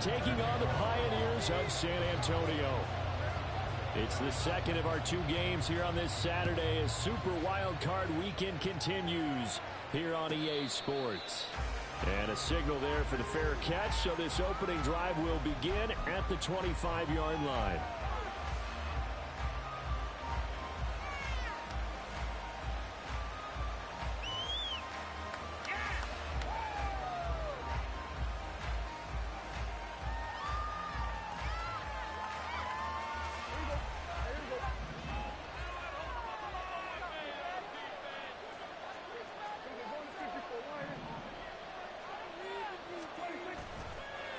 taking on the Pioneers of San Antonio. It's the second of our 2 games here on this Saturday as Super Wild Card Weekend continues here on EA Sports. And a signal there for the fair catch, so this opening drive will begin at the 25-yard line.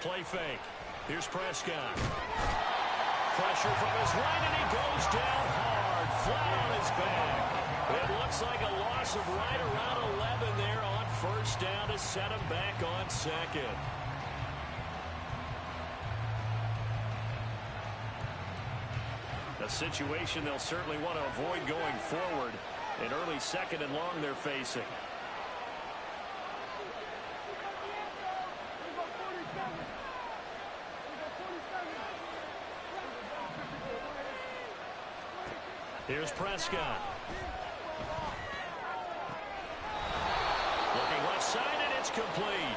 Play fake. Here's Prescott. Pressure from his right, and he goes down hard, flat on his back. It looks like a loss of right around 11 there on first down to set him back on second. A situation they'll certainly want to avoid going forward. An early second and long they're facing. Here's Prescott. Looking left side, and it's complete.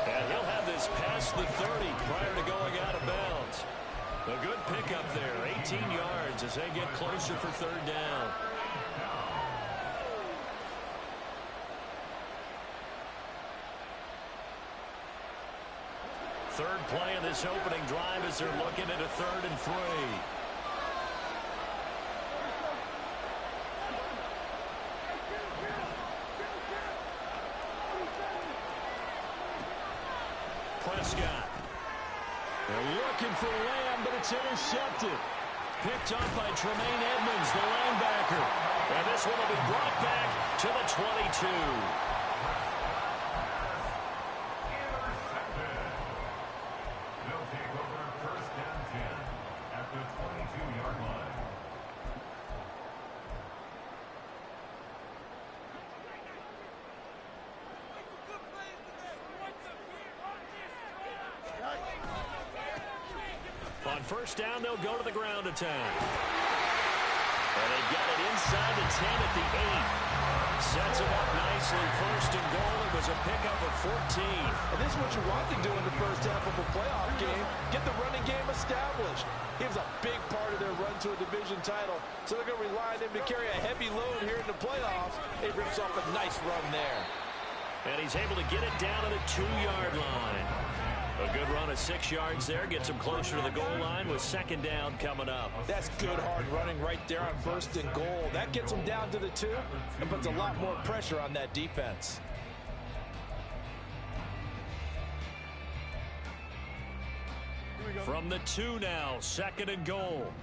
And he'll have this past the 30 prior to going out of bounds. A good pickup there, 18 yards as they get closer for third down. Third play of this opening drive as they're looking at a 3rd and 3. Prescott. They're looking for Lamb, but it's intercepted. Picked up by Tremaine Edmonds, the linebacker. And this one will be brought back to the 22. They'll take over first down 10 at the 22-yard line. On first down, they'll go to the ground attack. And they've got it inside the 10 at the 8. Sets him up nicely. First and goal. It was a pickup of 14. And this is what you want to do in the first half of a playoff game. Get the running game established. He was a big part of their run to a division title. So they're going to rely on him to carry a heavy load here in the playoffs. He rips off a nice run there. And he's able to get it down to the 2-yard line. A good run of 6 yards there. Gets him closer to the goal line with second down coming up. That's good hard running right there on first and goal. That gets him down to the 2 and puts a lot more pressure on that defense. From the 2 now, second and goal.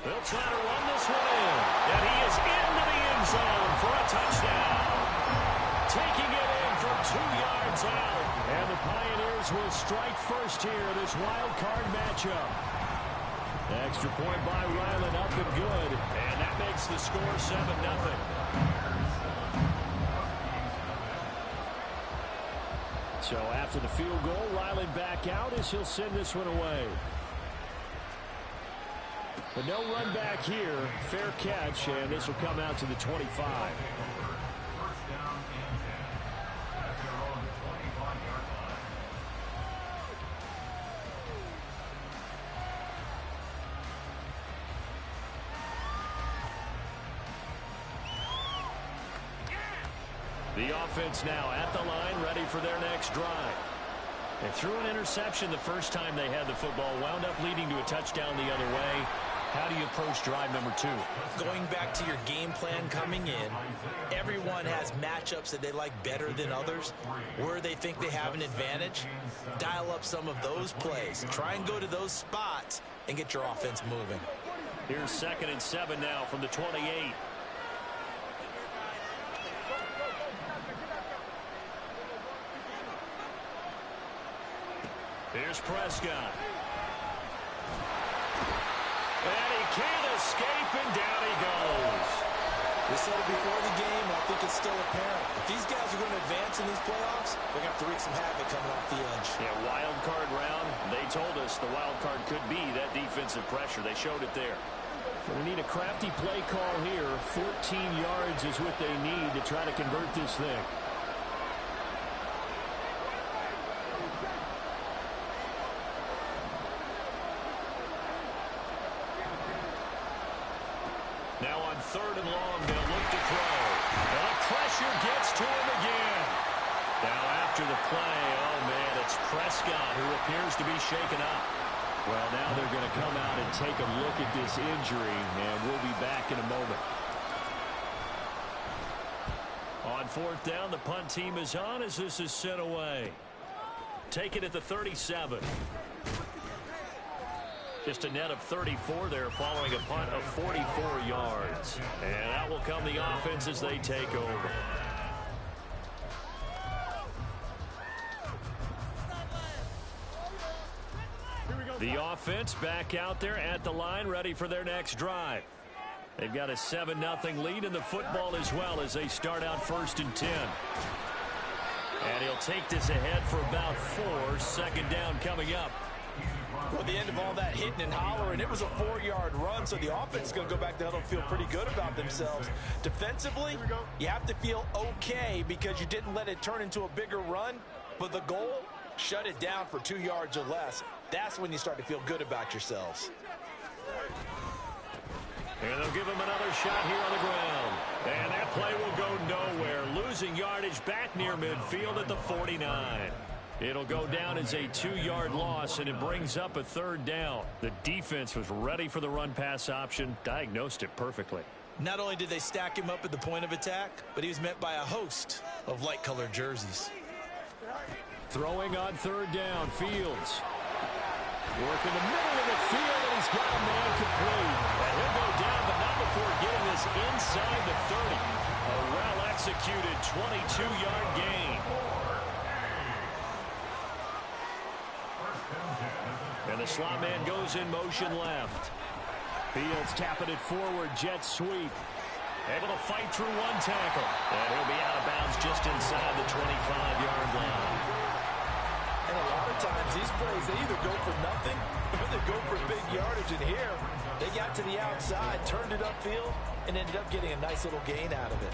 They'll try to run this one in. And he is into the end zone for a touchdown. Taking it in from 2 yards out. And the Pioneers will strike first here in this wild card matchup. Extra point by Ryland, up and good. And that makes the score 7-0. So after the field goal, Ryland back out as he'll send this one away. But no run back here. Fair catch, and this will come out to the 25. First down and 10 at their own 25-yard line. The offense now at the line, ready for their next drive. They threw an interception the first time they had the football, wound up leading to a touchdown the other way. How do you approach drive number 2? Going back to your game plan coming in, everyone has matchups that they like better than others. Where they think they have an advantage, dial up some of those plays. Try and go to those spots and get your offense moving. Here's 2nd and 7 now from the 28. Here's Prescott. And he can't escape, and down he goes. We said it before the game, and I think it's still apparent. If these guys are going to in these playoffs, they're going to have to wreak some havoc coming off the edge. Yeah, wild card round. They told us the wild card could be that defensive pressure. They showed it there. We need a crafty play call here. 14 yards is what they need to try to convert this thing. Now on 3rd and long, they'll look to throw. And the pressure gets to him again. Now after the play, oh man, it's Prescott who appears to be shaken up. Well, now they're going to come out and take a look at this injury, and we'll be back in a moment. On 4th down, the punt team is on as this is sent away. Take it at the 37. Just a net of 34 there following a punt of 44 yards. And that will come the offense as they take over. The offense back out there at the line, ready for their next drive. They've got a 7-0 lead in the football as well as they start out 1st and 10. And he'll take this ahead for about 4. 2nd down coming up. Well, the end of all that hitting and hollering, it was a 4-yard run, so the offense is going to go back to huddle and feel pretty good about themselves. Defensively, you have to feel okay because you didn't let it turn into a bigger run, but the goal, shut it down for 2 yards or less. That's when you start to feel good about yourselves. And they'll give him another shot here on the ground. And that play will go nowhere. Losing yardage back near midfield at the 49. It'll go down as a 2-yard loss, and it brings up a 3rd down. The defense was ready for the run-pass option, diagnosed it perfectly. Not only did they stack him up at the point of attack, but he was met by a host of light-colored jerseys. Throwing on 3rd down, Fields. Work in the middle of the field, and he's got a man complete. And he'll go down, but not before getting this inside the 30. A well-executed 22-yard gain. And the slot man goes in motion left. Fields tapping it forward, jet sweep. Able to fight through one tackle. And he'll be out of bounds just inside the 25-yard line. And a lot of times these plays, they either go for nothing or they go for big yardage. And here, they got to the outside, turned it upfield, and ended up getting a nice little gain out of it.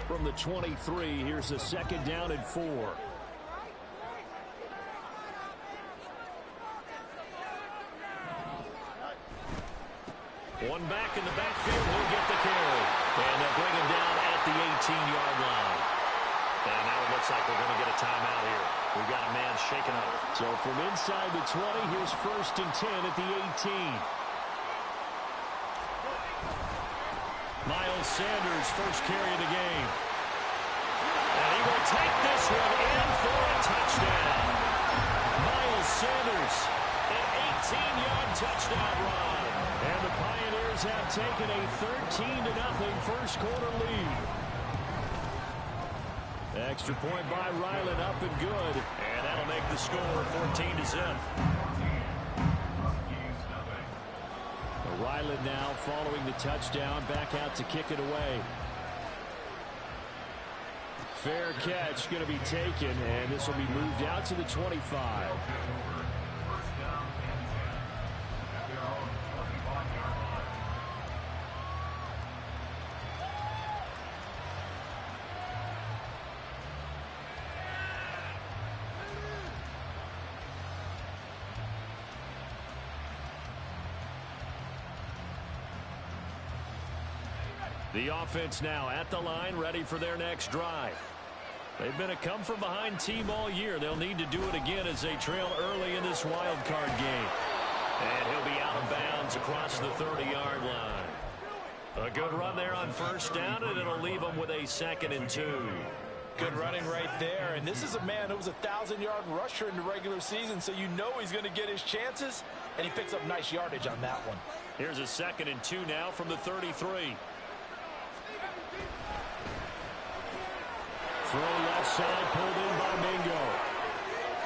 From the 23, here's a 2nd down and 4. One back in the backfield, he'll get the carry. And they'll bring him down at the 18-yard line. And now it looks like we're going to get a timeout here. We've got a man shaken up. So from inside the 20, here's 1st and 10 at the 18. Miles Sanders, first carry of the game. And he will take this one in for a touchdown. Miles Sanders, an 18-yard touchdown run. And the Pioneers have taken a 13-0 first-quarter lead. Extra point by Ryland, up and good. And that'll make the score 14-0. Ryland now following the touchdown, back out to kick it away. Fair catch going to be taken, and this will be moved out to the 25. The offense now at the line, ready for their next drive. They've been a come-from-behind team all year. They'll need to do it again as they trail early in this wild card game. And he'll be out of bounds across the 30-yard line. A good run there on 1st down, and it'll leave them with a 2nd and 2. Good running right there. And this is a man who was a 1,000-yard rusher in the regular season, so you know he's going to get his chances, and he picks up nice yardage on that one. Here's a 2nd and 2 now from the 33. Throw left side, pulled in by Mingo.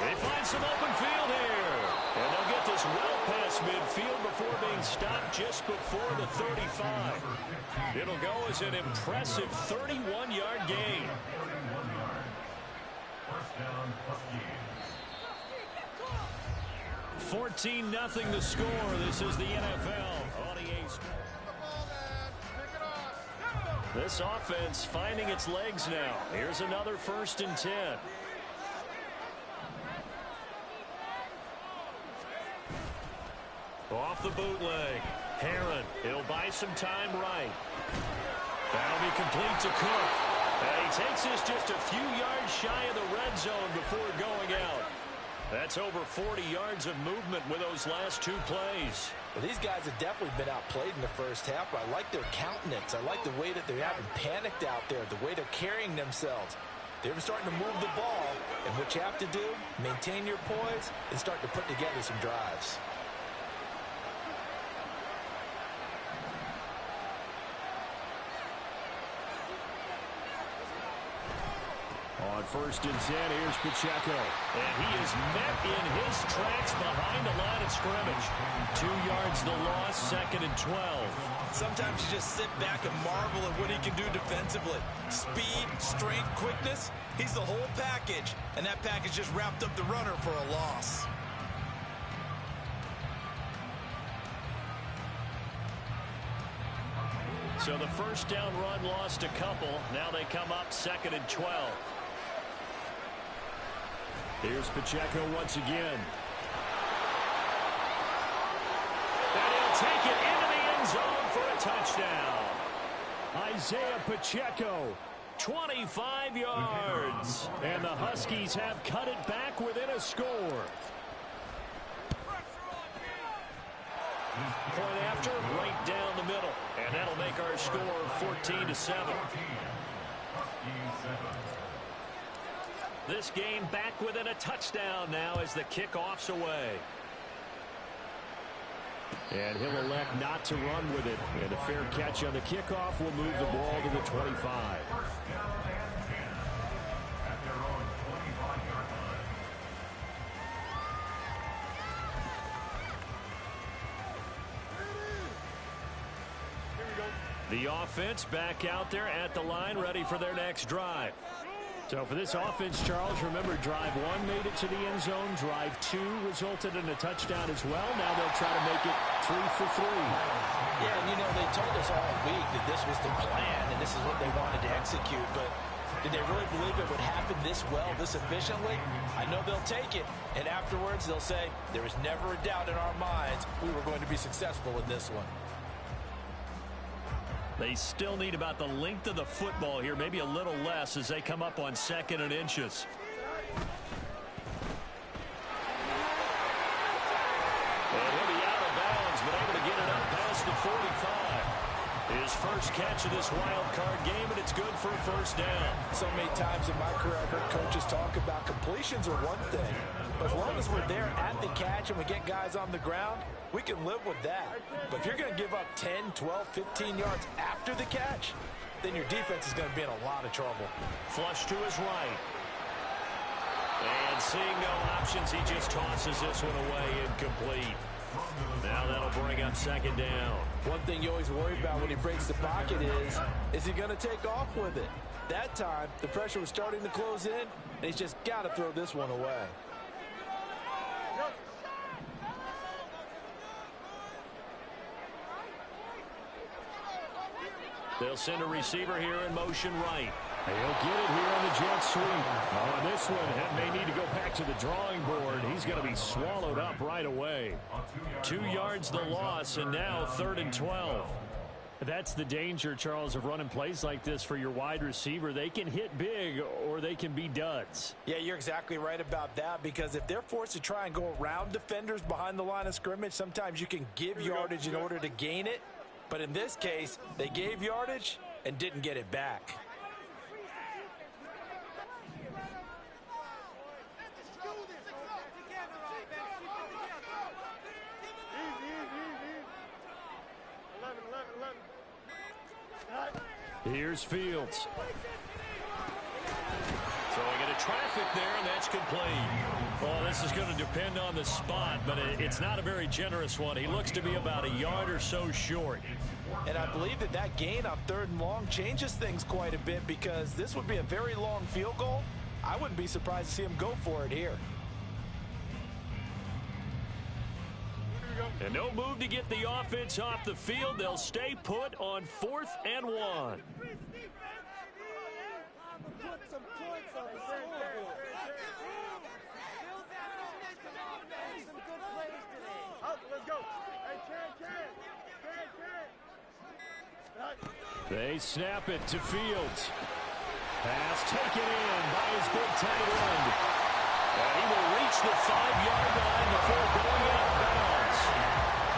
They find some open field here. And they'll get this well past midfield before being stopped just before the 35. It'll go as an impressive 31-yard gain. First down, Huskies. 14-0 the score. This is the NFL on EA Sports. This offense finding its legs now. Here's another 1st and 10. Off the bootleg. Herron. He'll buy some time right. That'll be complete to Cook. And he takes this just a few yards shy of the red zone before going out. That's over 40 yards of movement with those last 2 plays. Well, these guys have definitely been outplayed in the first half, but I like their countenance. I like the way that they haven't panicked out there, the way they're carrying themselves. They're starting to move the ball, and what you have to do, maintain your poise and start to put together some drives. On 1st and 10, here's Pacheco. And he is met in his tracks behind the line of scrimmage. 2 yards the loss, 2nd and 12. Sometimes you just sit back and marvel at what he can do defensively. Speed, strength, quickness. He's the whole package. And that package just wrapped up the runner for a loss. So the first down run lost a couple. Now they come up 2nd and 12. Here's Pacheco once again. And he'll take it into the end zone for a touchdown. Isaiah Pacheco, 25 yards. And the Huskies have cut it back within a score. Point after, right down the middle. And that'll make our score 14-7. This game back within a touchdown now as the kickoff's away. And he'll elect not to run with it. And a fair catch on the kickoff will move the ball to the 25. The offense back out there at the line, ready for their next drive. So for this offense, Charles, remember drive 1 made it to the end zone. Drive 2 resulted in a touchdown as well. Now they'll try to make it 3 for 3. Yeah, and you know, they told us all week that this was the plan and this is what they wanted to execute. But did they really believe it would happen this well, this efficiently? I know they'll take it. And afterwards, they'll say, there was never a doubt in our minds we were going to be successful in this one. They still need about the length of the football here, maybe a little less as they come up on 2nd and inches. And he'll be out of bounds, but able to get it up past the 45. His first catch of this wild card game, and it's good for a first down. So many times in my career, I've heard coaches talk about completions are one thing. But as long as we're there at the catch and we get guys on the ground, we can live with that. But if you're going to give up 10, 12, 15 yards after the catch, then your defense is going to be in a lot of trouble. Flush to his right. And seeing no options, he just tosses this one away incomplete. Now that'll bring up 2nd down. One thing you always worry about when he breaks the pocket is he going to take off with it? That time, the pressure was starting to close in, and he's just got to throw this one away. They'll send a receiver here in motion right. He'll get it here on the jet sweep. On this one, it may need to go back to the drawing board. He's going to be swallowed up right away. 2 yards the loss, and now 3rd and 12. That's the danger, Charles, of running plays like this for your wide receiver. They can hit big or they can be duds. Yeah, you're exactly right about that, because if they're forced to try and go around defenders behind the line of scrimmage, sometimes you can give yardage in order to gain it. But in this case, they gave yardage and didn't get it back. Here's Fields. Throwing it of traffic there, and that's complete. Well, this is going to depend on the spot, but it's not a very generous one. He looks to be about a yard or so short. And I believe that gain on 3rd and long changes things quite a bit, because this would be a very long field goal. I wouldn't be surprised to see him go for it here. And no move to get the offense off the field. They'll stay put on 4th and 1. They snap it to Fields. Pass taken in by his big tight end. And he will reach the 5-yard line before going out of bounds.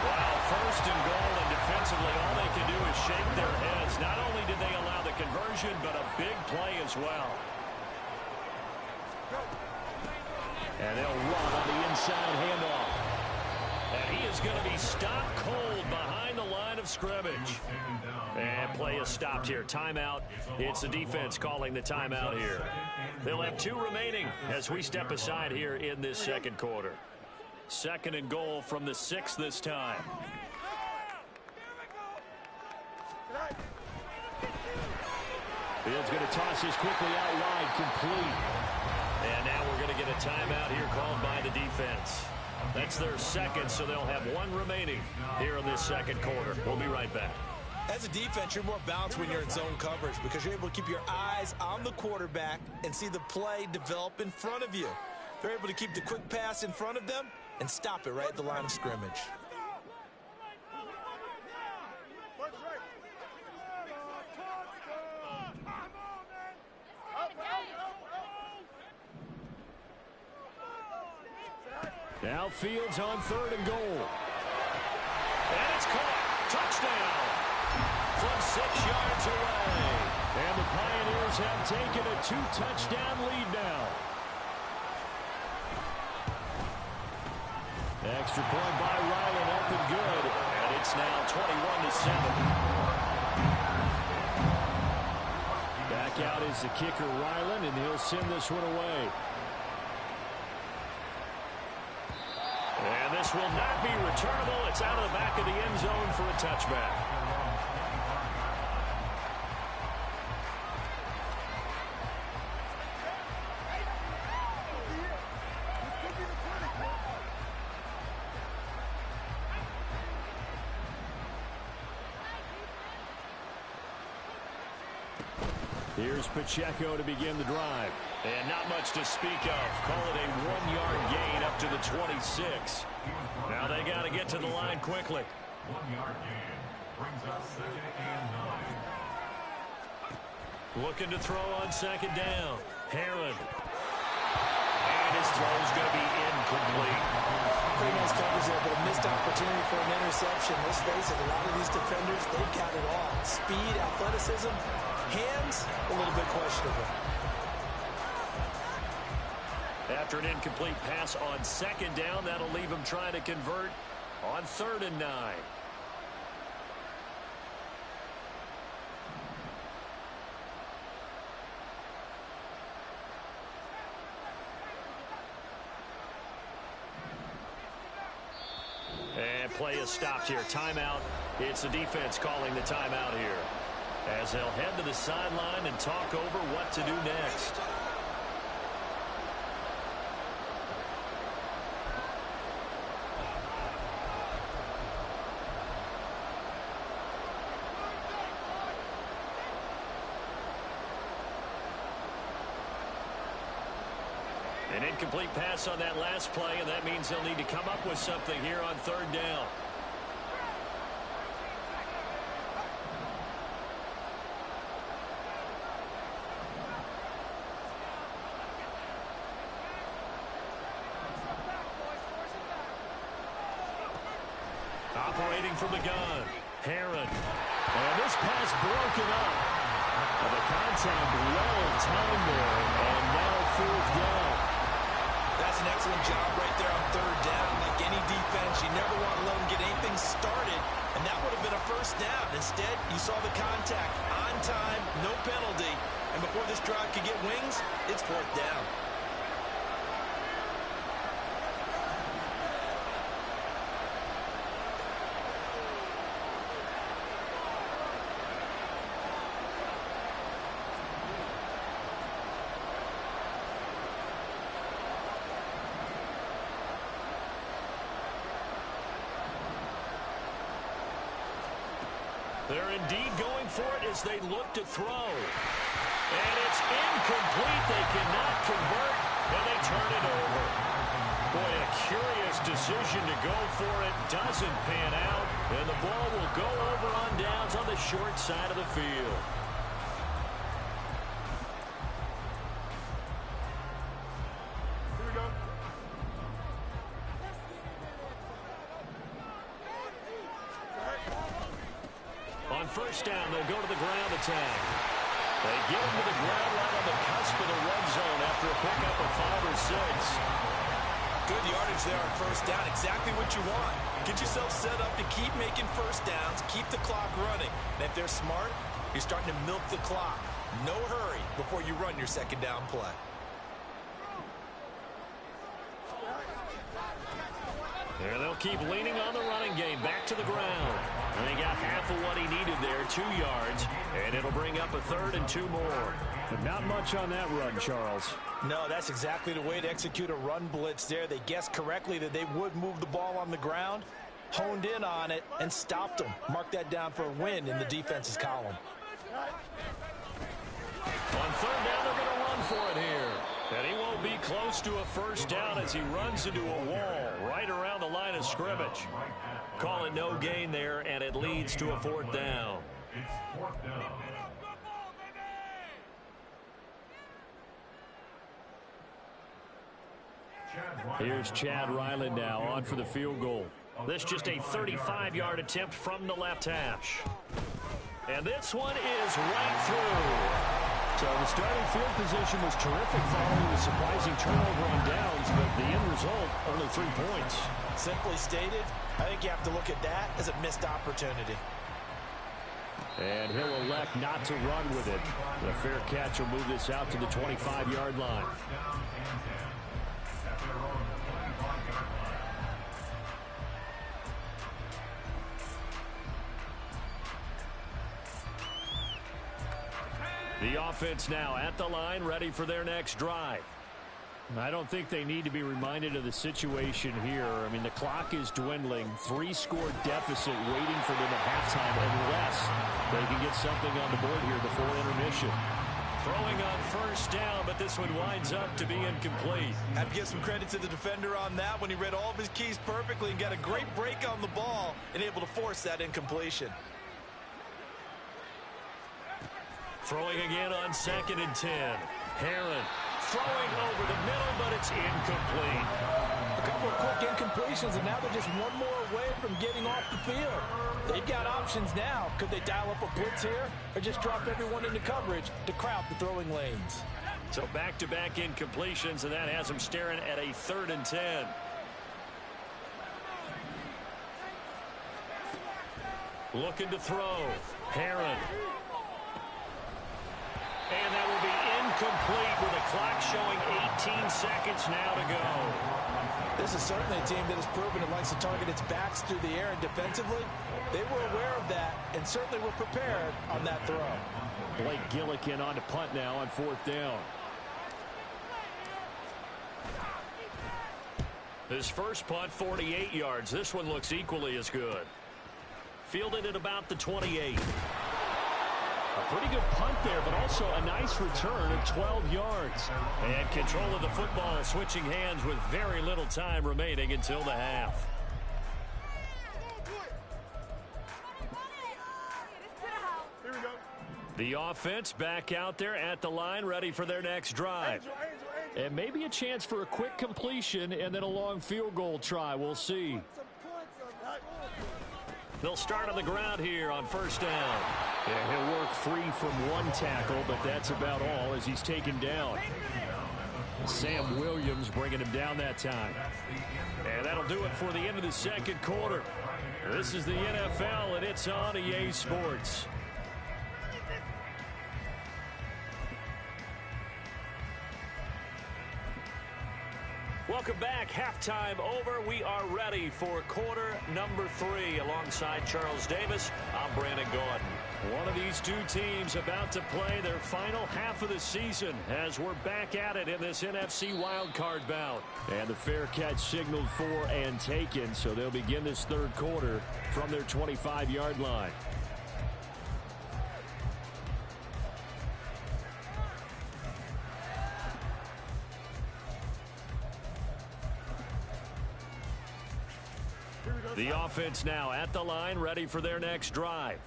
Wow, 1st and goal, and defensively all they can do is shake their heads. Not only did they allow the conversion, but a big play as well. And they'll run on the inside handoff. And he is going to be stopped cold behind the line of scrimmage. And play is stopped here. Timeout. It's the defense calling the timeout here. They'll have 2 remaining as we step aside here in this 2nd quarter. 2nd and goal from the 6 this time. Fields going to toss this quickly out wide, complete. And now we're going to get a timeout here called by the defense. That's their 2nd, so they'll have 1 remaining here in this 2nd quarter. We'll be right back. As a defense, you're more balanced when you're in zone coverage because you're able to keep your eyes on the quarterback and see the play develop in front of you. They're able to keep the quick pass in front of them and stop it right at the line of scrimmage. Now Fields on 3rd and goal. And it's caught. Touchdown. From 6 yards away. And the Pioneers have taken a 2-touchdown lead now. Extra point by Ryland up and good. And it's now 21-7. Back out is the kicker Ryland, and he'll send this one away. And this will not be returnable. It's out of the back of the end zone for a touchback. Here's Pacheco to begin the drive. And not much to speak of. Call it a 1-yard gain up to the 26. Now they got to get to the line quickly. 1-yard gain brings us 2nd and 9. Looking to throw on 2nd down. Heron. And his throw's going to be incomplete. Pretty nice coverage there, but a missed opportunity for an interception. Let's face it, a lot of these defenders, they've got it all. Speed, athleticism, hands, a little bit questionable. After an incomplete pass on 2nd down, that'll leave him trying to convert on 3rd and 9. And play is stopped here. Timeout. It's the defense calling the timeout here, as they'll head to the sideline and talk over what to do next. An incomplete pass on that last play, and that means they'll need to come up with something here on 3rd down. Operating from the gun, Heron. And this pass broken up. And the contact well timed there, and now 4th down. That's an excellent job right there on 3rd down. Like any defense, you never want to let them get anything started, and that would have been a 1st down. Instead, you saw the contact on time, no penalty, and before this drive could get wings, it's fourth down. They're indeed going for it as they look to throw. And it's incomplete. They cannot convert, and they turn it over. Boy, a curious decision to go for it. Doesn't pan out, and the ball will go over on downs on the short side of the field. First down, they'll go to the ground attack. They get him to the ground right on the cusp of the red zone after a pickup of 5 or 6. Good yardage there on first down. Exactly what you want. Get yourself set up to keep making first downs, keep the clock running. And if they're smart, you're starting to milk the clock. No hurry before you run your second down play. And they'll keep leaning on the running game. Back to the ground. And they got half of what he needed there, 2 yards. And it'll bring up a 3rd and 2 more. But not much on that run, Charles. No, that's exactly the way to execute a run blitz there. They guessed correctly that they would move the ball on the ground, honed in on it, and stopped them. Mark that down for a win in the defense's column. On 3rd down, they're going to run for it here. And he won't be close to a first down as he runs into a wall right around the line of scrimmage. Call it no gain there, and it leads to a 4th down. It's 4th down. Here's Chad Ryland now on for the field goal. This just a 35-yard attempt from the left hash. And this one is right through. So the starting field position was terrific following the surprising turnover on downs, but the end result, only 3 points. Simply stated, I think you have to look at that as a missed opportunity. And he'll elect not to run with it. The fair catch will move this out to the 25-yard line. The offense now at the line, ready for their next drive. I don't think they need to be reminded of the situation here. I mean, the clock is dwindling. 3-score deficit waiting for them at halftime unless they can get something on the board here before intermission. Throwing on first down, but this one winds up to be incomplete. Have to give some credit to the defender on that when he read all of his keys perfectly and got a great break on the ball and able to force that incompletion. Throwing again on 2nd and 10. Herron throwing over the middle, but it's incomplete. A couple of quick incompletions, and now they're just one more away from getting off the field. They've got options now. Could they dial up a blitz here or just drop everyone into coverage to crowd the throwing lanes? So back-to-back incompletions, and that has them staring at a 3rd and 10. Looking to throw. Herron. And that will be incomplete with the clock showing 18 seconds now to go. This is certainly a team that has proven it likes to target its backs through the air, and defensively, they were aware of that and certainly were prepared on that throw. Blake Gillikin on to punt now on 4th down. His first punt, 48 yards. This one looks equally as good. Fielded at about the 28. A pretty good punt there, but also a nice return of 12 yards. And control of the football switching hands with very little time remaining until the half. The offense back out there at the line, ready for their next drive. And maybe a chance for a quick completion and then a long field goal try. We'll see. They'll start on the ground here on first down. Yeah, he'll work free from one tackle, but that's about all as he's taken down. Sam Williams bringing him down that time. And that'll do it for the end of the second quarter. This is the NFL, and it's on EA Sports. Welcome back. Halftime over. We are ready for quarter number 3. Alongside Charles Davis, I'm Brandon Gordon. One of these two teams about to play their final half of the season as we're back at it in this NFC wildcard bout. And the fair catch signaled for and taken, so they'll begin this third quarter from their 25-yard line. The offense now at the line, ready for their next drive.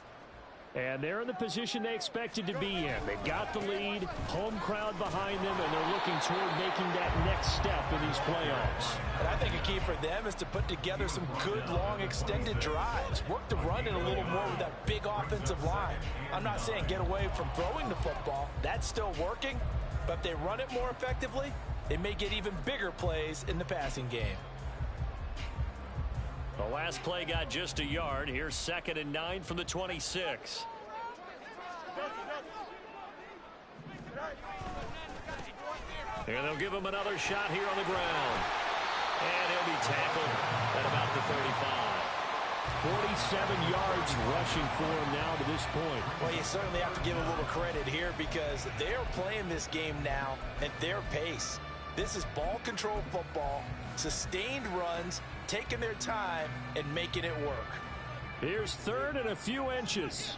And they're in the position they expected to be in. They've got the lead, home crowd behind them, and they're looking toward making that next step in these playoffs. And I think a key for them is to put together some good, long, extended drives. Work the run in a little more with that big offensive line. I'm not saying get away from throwing the football. That's still working. But if they run it more effectively, they may get even bigger plays in the passing game. The last play got just a yard. Here's 2nd and 9 from the 26. And they'll give him another shot here on the ground. And he'll be tackled at about the 35. 47 yards rushing for him now to this point. Well, you certainly have to give a little credit here because they are playing this game now at their pace. This is ball control football, sustained runs, taking their time and making it work. Here's 3rd and a few inches.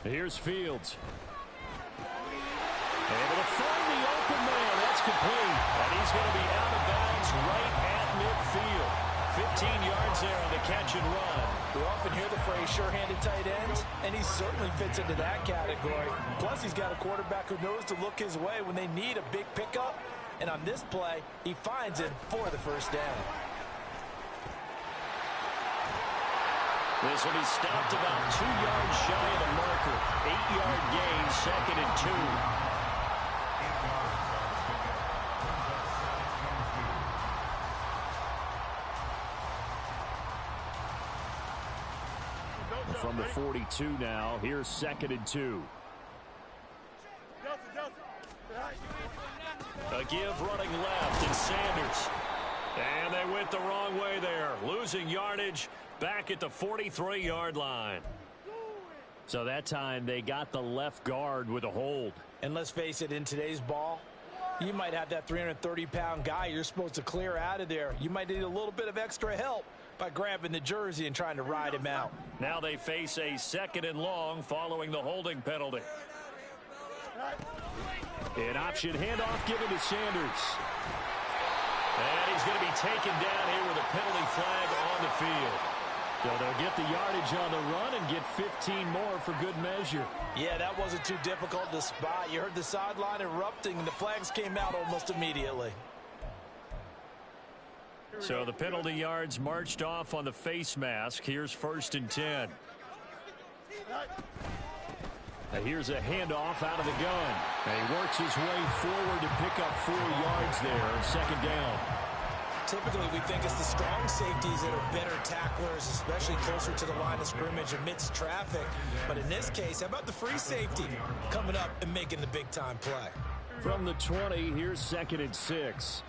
Here's Fields. Able to find the open man. That's complete. And he's going to be out of bounds right at midfield. 15 yards there on the catch and run. We often hear the phrase sure-handed tight ends, and he certainly fits into that category. Plus, he's got a quarterback who knows to look his way when they need a big pickup. And on this play, he finds it for the first down. This will be stopped about 2 yards shy of the marker. 8-yard gain, 2nd and 2. From the 42 now, here's 2nd and 2. A give running left, and Sanders. And they went the wrong way there, losing yardage back at the 43-yard line. So that time they got the left guard with a hold. And let's face it, in today's ball, you might have that 330-pound guy you're supposed to clear out of there. You might need a little bit of extra help by grabbing the jersey and trying to ride him out. Now they face a 2nd and long following the holding penalty. An option handoff given to Sanders. And he's going to be taken down here with a penalty flag on the field. So they'll get the yardage on the run and get 15 more for good measure. Yeah, that wasn't too difficult to spot. You heard the sideline erupting, and the flags came out almost immediately. So the penalty yards marched off on the face mask. Here's 1st and 10. Here's a handoff out of the gun. And he works his way forward to pick up 4 yards there on 2nd down. Typically, we think it's the strong safeties that are better tacklers, especially closer to the line of scrimmage amidst traffic. But in this case, how about the free safety coming up and making the big-time play? From the 20, here's 2nd and 6.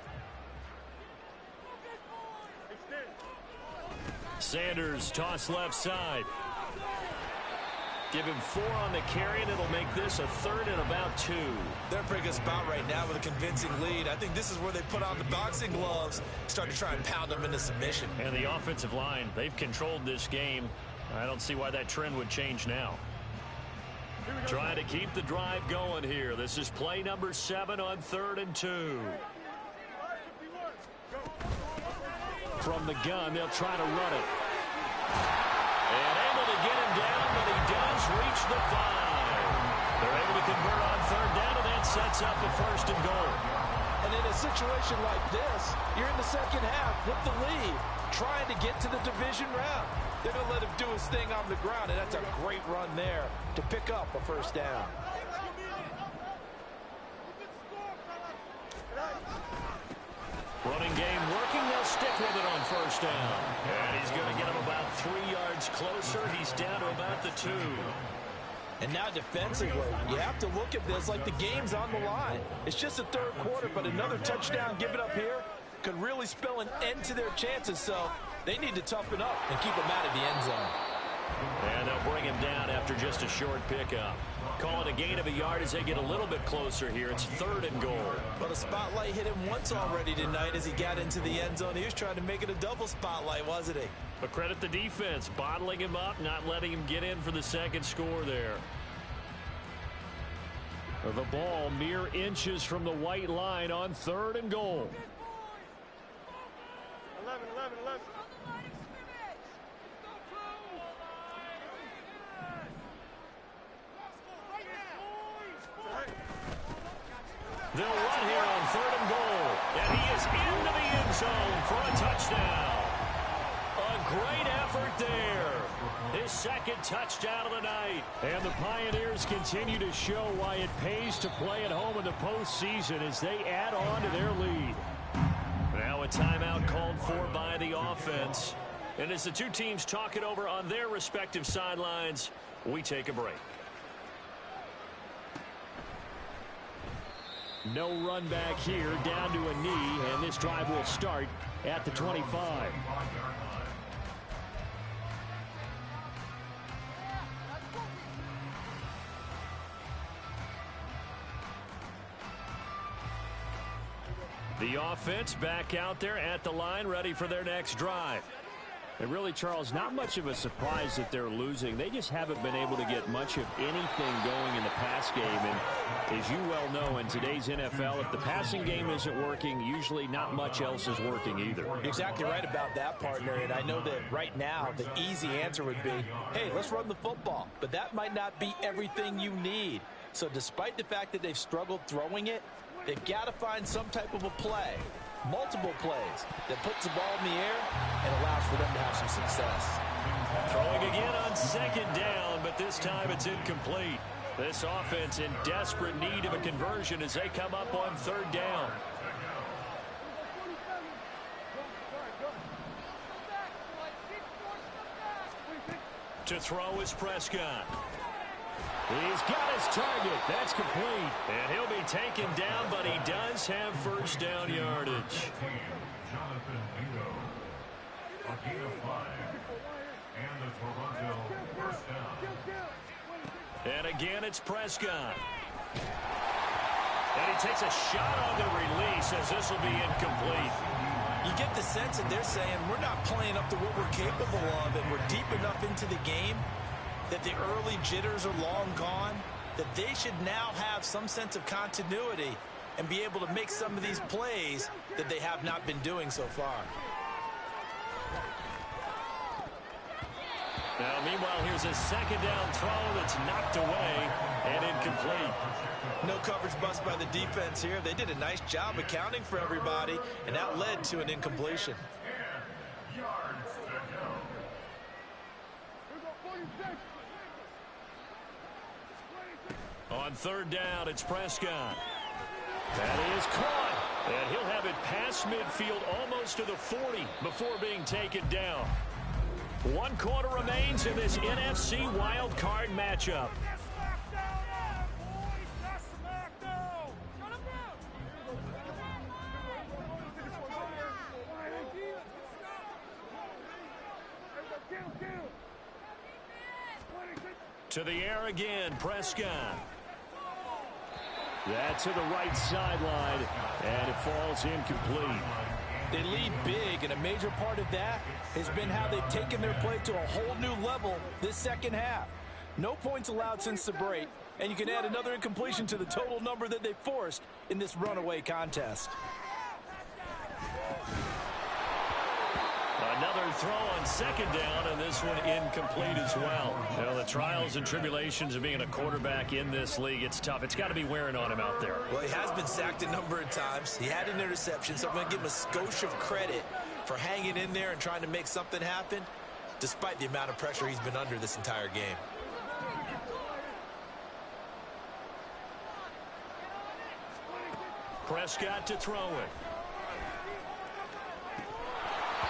Sanders toss left side. Give him 4 on the carry, and it'll make this a 3rd and about 2. They're in a pretty good spot right now with a convincing lead. I think this is where they put on the boxing gloves, start to try and pound them into submission. And the offensive line, they've controlled this game. I don't see why that trend would change now. Trying to keep the drive going here. This is play number 7 on 3rd and 2. From the gun, they'll try to run it. And able to get him down, but he does reach the 5. They're able to convert on 3rd down, and that sets up a 1st and goal. And in a situation like this, you're in the second half with the lead, trying to get to the division round. They're going to let him do his thing on the ground, and that's a great run there to pick up a 1st down. Running game working. They'll stick with it on 1st down. And he's going to get him about 3 yards closer. He's down to about the 2. And now defensively, you have to look at this like the game's on the line. It's just the third quarter, but another touchdown given up here could really spell an end to their chances, so they need to toughen up and keep them out of the end zone. And they'll bring him down after just a short pickup. Call it a gain of a yard as they get a little bit closer here. It's 3rd and goal. But a spotlight hit him once already tonight as he got into the end zone. He was trying to make it a double spotlight, wasn't he? But credit the defense, bottling him up, not letting him get in for the second score there. The ball mere inches from the white line on 3rd and goal. 11. They'll run here on 3rd and goal. And he is into the end zone for a touchdown. A great effort there. His second touchdown of the night. And the Pioneers continue to show why it pays to play at home in the postseason as they add on to their lead. Now a timeout called for by the offense. And as the two teams talk it over on their respective sidelines, we take a break. No run back here, down to a knee, and this drive will start at the 25. The offense back out there at the line, ready for their next drive. And really, Charles, not much of a surprise that they're losing. They just haven't been able to get much of anything going in the pass game. And as you well know, in today's NFL, if the passing game isn't working, usually not much else is working either. Exactly right about that, partner. And I know that right now the easy answer would be, hey, let's run the football. But that might not be everything you need. So despite the fact that they've struggled throwing it, they've got to find some type of a play, multiple plays, that puts the ball in the air and allows for them to have some success. Throwing again on 2nd down, but this time it's incomplete. This offense in desperate need of a conversion as they come up on 3rd down. To throw is Prescott. He's got his target. That's complete. And he'll be taken down, but he does have 1st down yardage. Jonathan Bingo. A gain of 5. And the Toronto 1st down. And again, it's Prescott. And he takes a shot on the release as this will be incomplete. You get the sense that they're saying we're not playing up to what we're capable of, and we're deep enough into the game that the early jitters are long gone, that they should now have some sense of continuity and be able to make some of these plays that they have not been doing so far. Now, meanwhile, here's a 2nd down throw that's knocked away and incomplete. No coverage bust by the defense here. They did a nice job accounting for everybody, and that led to an incompletion. And yards to go. On 3rd down, it's Prescott. That is caught. And he'll have it past midfield almost to the 40 before being taken down. 1 quarter remains in this NFC wild card matchup. To the air again, Prescott. That's to the right sideline, and it falls incomplete. They lead big, and a major part of that has been how they've taken their play to a whole new level this second half. No points allowed since the break, and you can add another incompletion to the total number that they forced in this runaway contest. Another throw on 2nd down, and this one incomplete as well. You know, the trials and tribulations of being a quarterback in this league, it's tough. It's got to be wearing on him out there. Well, he has been sacked a number of times. He had an interception, so I'm going to give him a skosh of credit for hanging in there and trying to make something happen, despite the amount of pressure he's been under this entire game. Prescott to throw it.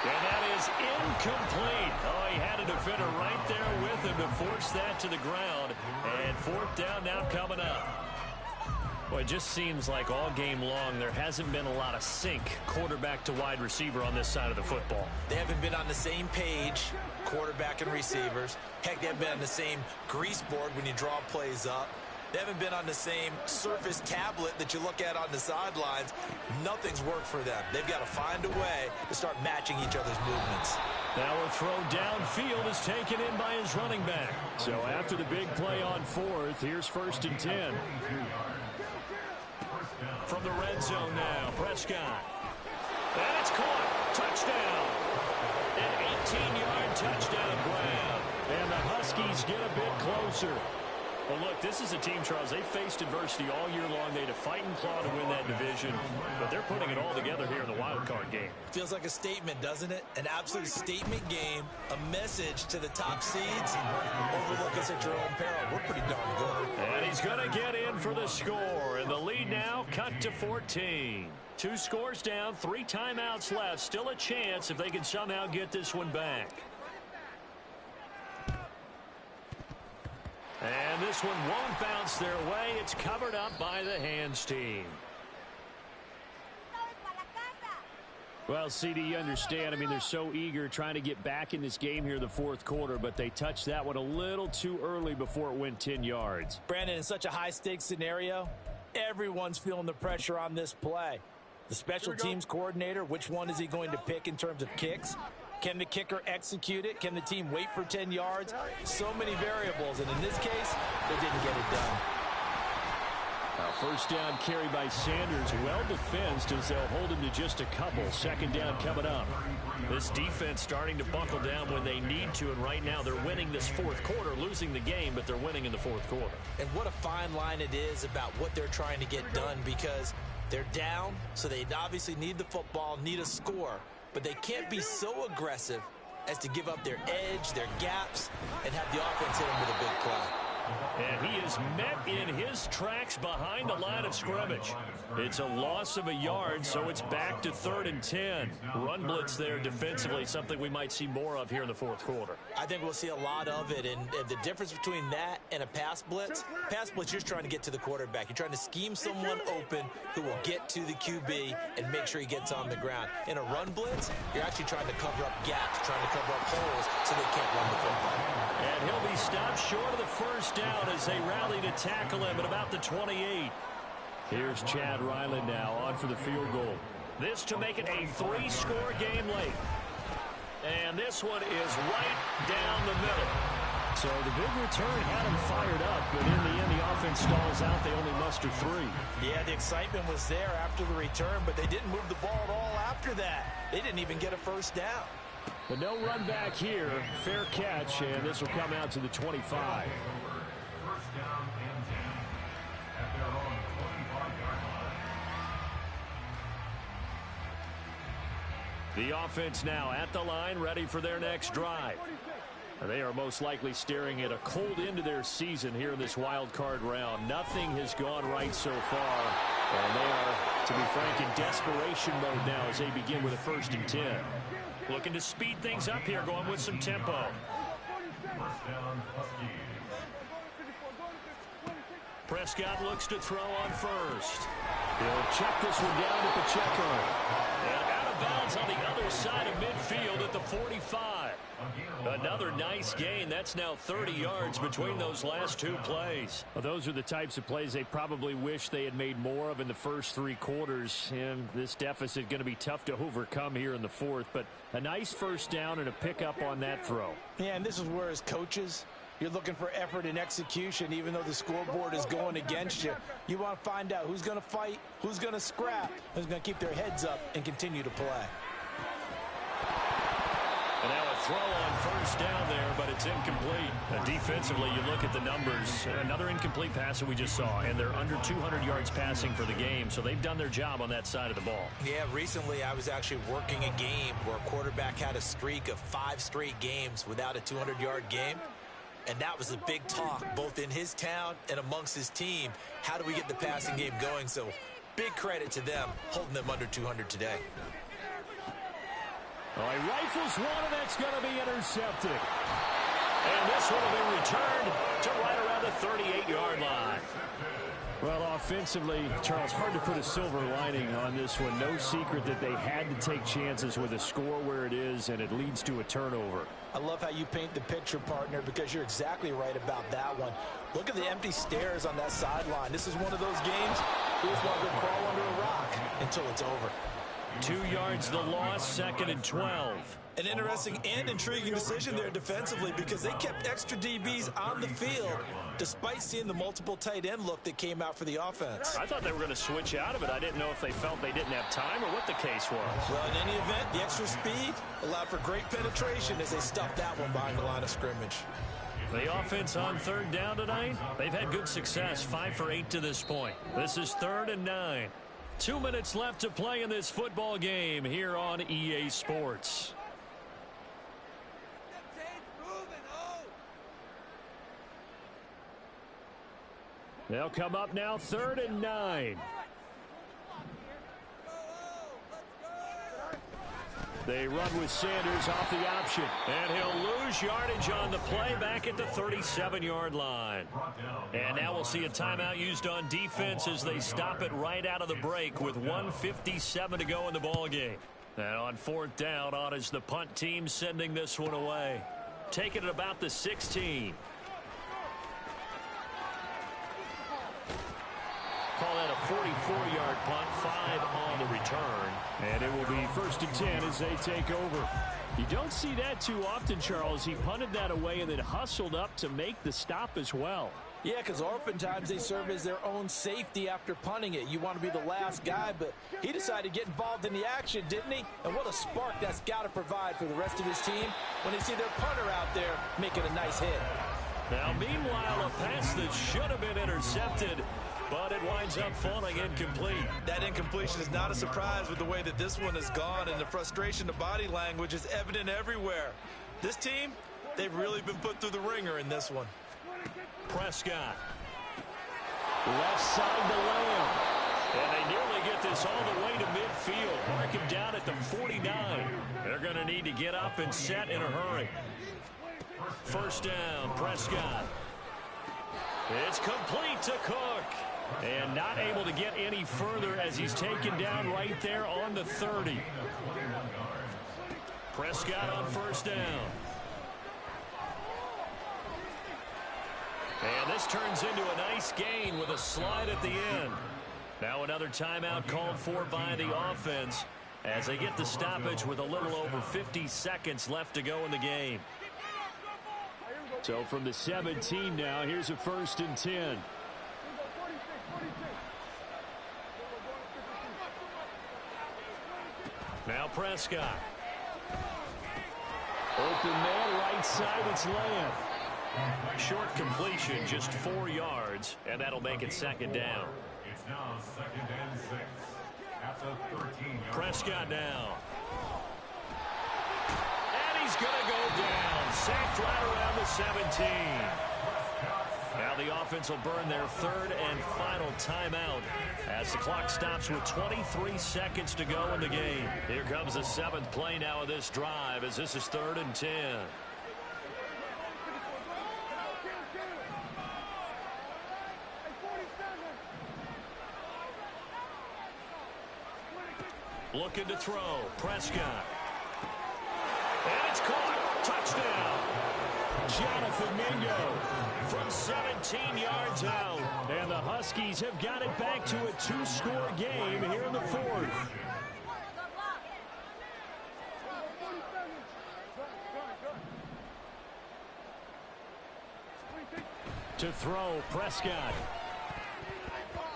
And that is incomplete. Oh, he had a defender right there with him to force that to the ground. And fourth down now coming up. Well, it just seems like all game long there hasn't been a lot of sync quarterback to wide receiver on this side of the football. They haven't been on the same page, quarterback and receivers. Heck, they haven't been on the same grease board when you draw plays up. They haven't been on the same Surface tablet that you look at on the sidelines. Nothing's worked for them. They've got to find a way to start matching each other's movements. Now a throw downfield is taken in by his running back. So after the big play on fourth, here's 1st and 10. From the red zone now, Prescott. And it's caught. Touchdown. An 18-yard touchdown grab. And the Huskies get a bit closer. Well, look, this is a team, Charles, they faced adversity all year long. They had to fight and claw to win that division, but they're putting it all together here in the wild card game. Feels like a statement, doesn't it? An absolute statement game, a message to the top seeds. Overlook us at your own peril. We're pretty darn good. And he's going to get in for the score, and the lead now cut to 14. 2 scores down, 3 timeouts left. Still a chance if they can somehow get this one back. And this one won't bounce their way. It's covered up by the hands team. Well, CD, you understand. I mean, they're so eager trying to get back in this game here in the fourth quarter, but they touched that one a little too early before it went 10 yards. Brandon, in such a high-stakes scenario, everyone's feeling the pressure on this play. The special teams coordinator, which one is he going to pick in terms of kicks? Can the kicker execute it? Can the team wait for 10 yards? So many variables, and in this case, they didn't get it done. First down carry by Sanders, well defensed as they'll hold him to just a couple. 2nd down coming up. This defense starting to buckle down when they need to, and right now they're winning this fourth quarter, losing the game, but they're winning in the fourth quarter. And what a fine line it is about what they're trying to get done, because they're down, so they obviously need the football, need a score. But they can't be so aggressive as to give up their edge, their gaps, and have the offense hit them with a big play. And he is met in his tracks behind the line of scrimmage. It's a loss of a yard, so it's back to 3rd and 10. Run blitz there defensively, something we might see more of here in the fourth quarter. I think we'll see a lot of it, and the difference between that and a pass blitz, you're just trying to get to the quarterback. You're trying to scheme someone open who will get to the QB and make sure he gets on the ground. In a run blitz, you're actually trying to cover up gaps, trying to cover up holes so they can't run the football. And he'll be stopped short of the first down as they rally to tackle him at about the 28. Here's Chad Ryland now on for the field goal. This to make it a 3-score game late. And this one is right down the middle. So the big return had him fired up, but in the end the offense stalls out. They only muster 3. Yeah, the excitement was there after the return, but they didn't move the ball at all after that. They didn't even get a first down. But no run back here. Fair catch, and this will come out to the 25. First down and 10 at their own 25-yard line. The offense now at the line, ready for their next drive. They are most likely staring at a cold end to their season here in this wild card round. Nothing has gone right so far, and they are, to be frank, in desperation mode now as they begin with a 1st and 10. Looking to speed things up here, going with some tempo. First down, Huskies. Prescott looks to throw on first. He'll check this one down to Pacheco. And out of bounds on the other side of midfield at the 45. Another nice gain. That's now 30 yards between those last 2 plays. Well, those are the types of plays they probably wish they had made more of in the first 3 quarters. And this deficit going to be tough to overcome here in the fourth. But a nice first down and a pickup on that throw. Yeah, and this is where as coaches, you're looking for effort and execution, even though the scoreboard is going against you. You want to find out who's going to fight, who's going to scrap, who's going to keep their heads up and continue to play. And now a throw on first down there, but it's incomplete. Defensively, you look at the numbers. Another incomplete pass that we just saw, and they're under 200 yards passing for the game, so they've done their job on that side of the ball. Yeah, recently I was actually working a game where a quarterback had a streak of 5 straight games without a 200-yard game. And that was a big talk, both in his town and amongst his team. How do we get the passing game going? So big credit to them, holding them under 200 today. He rifles one, and that's going to be intercepted. And this one will be returned to right around the 38-yard line. Well, offensively, Charles, hard to put a silver lining on this one. No secret that they had to take chances with a score where it is, and it leads to a turnover. I love how you paint the picture, partner, because you're exactly right about that one. Look at the empty stares on that sideline. This is one of those games you just want to crawl under a rock until it's over. 2 yards the loss, 2nd and 12. An interesting and intriguing decision there defensively because they kept extra DBs on the field despite seeing the multiple tight end look that came out for the offense. I thought they were going to switch out of it. I didn't know if they felt they didn't have time or what the case was. Well, in any event, the extra speed allowed for great penetration as they stuffed that one behind the line of scrimmage. The offense on 3rd down tonight, they've had good success, 5 for 8 to this point. This is 3rd and 9. 2 minutes left to play in this football game here on EA Sports. They'll come up now, 3rd and 9. They run with Sanders off the option. And he'll lose yardage on the play back at the 37-yard line. And now we'll see a timeout used on defense as they stop it right out of the break with 1:57 to go in the ballgame. And on 4th down, on is the punt team sending this one away. Taking it about the 16. Call that a 44-yard punt, 5 on the return. And it will be 1st and 10 as they take over. You don't see that too often, Charles. He punted that away and then hustled up to make the stop as well. Yeah, because oftentimes they serve as their own safety after punting it. You want to be the last guy, but he decided to get involved in the action, didn't he? And what a spark that's got to provide for the rest of his team when they see their punter out there making a nice hit. Now, meanwhile, a pass that should have been intercepted, but it winds up falling incomplete. That incompletion is not a surprise with the way that this one has gone, and the frustration, the body language is evident everywhere. This team, they've really been put through the ringer in this one. Prescott. Left side to Lamb. And they nearly get this all the way to midfield. Mark him down at the 49. They're going to need to get up and set in a hurry. 1st down, Prescott. It's complete to Cook. And not able to get any further as he's taken down right there on the 30. Prescott on 1st down. And this turns into a nice gain with a slide at the end. Now another timeout called for by the offense as they get the stoppage with a little over 50 seconds left to go in the game. So from the 17 now, here's a 1st and 10. Now Prescott. Open man, right side, it's Lamb. Short completion, just 4 yards, and that'll make it 2nd down. It's now 2nd and 6 at the 13-yard. Prescott now. And he's going to go down. Sacked right around the 17. Now the offense will burn their 3rd and final timeout as the clock stops with 23 seconds to go in the game. Here comes the 7th play now of this drive as this is 3rd and 10. Looking to throw. Prescott. And it's caught. Touchdown. Jonathan Mingo From 17 yards out. And the Huskies have got it back to a 2-score game here in the 4th. To throw, Prescott.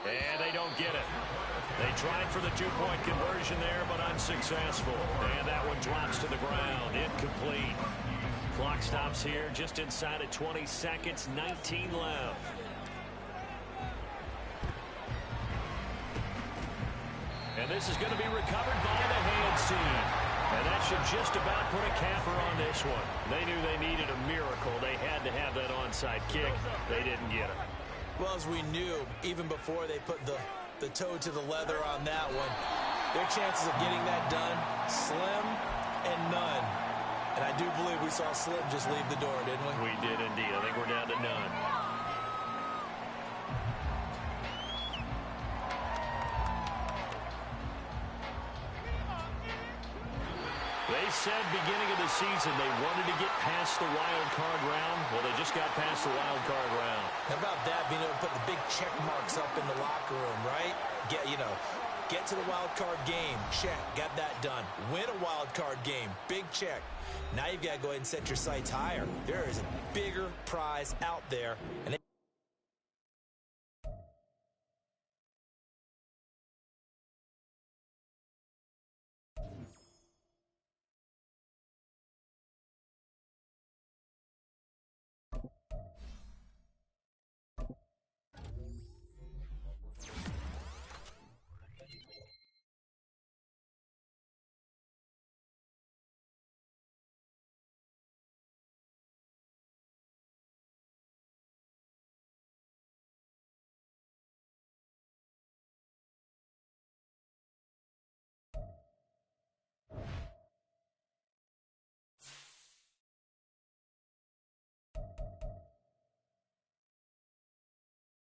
And they don't get it. They tried for the 2-point conversion there, but unsuccessful. And that one drops to the ground. Incomplete. Clock stops here just inside of 20 seconds. 19 left. And this is going to be recovered by the hands team. And that should just about put a capper on this one. They knew they needed a miracle. They had to have that onside kick. They didn't get it. Well, as we knew, even before they put the toe to the leather on that one, their chances of getting that done, slim and none. And I do believe we saw Slim just leave the door, didn't we? We did indeed. I think we're down to none. They said beginning of the season they wanted to get past the wild card round. Well, they just got past the wild card round. How about that, being able to put the big check marks up in the locker room, right? Get to the wild card game. Check. Got that done. Win a wild card game. Big check. Now you've got to go ahead and set your sights higher. There is a bigger prize out there. And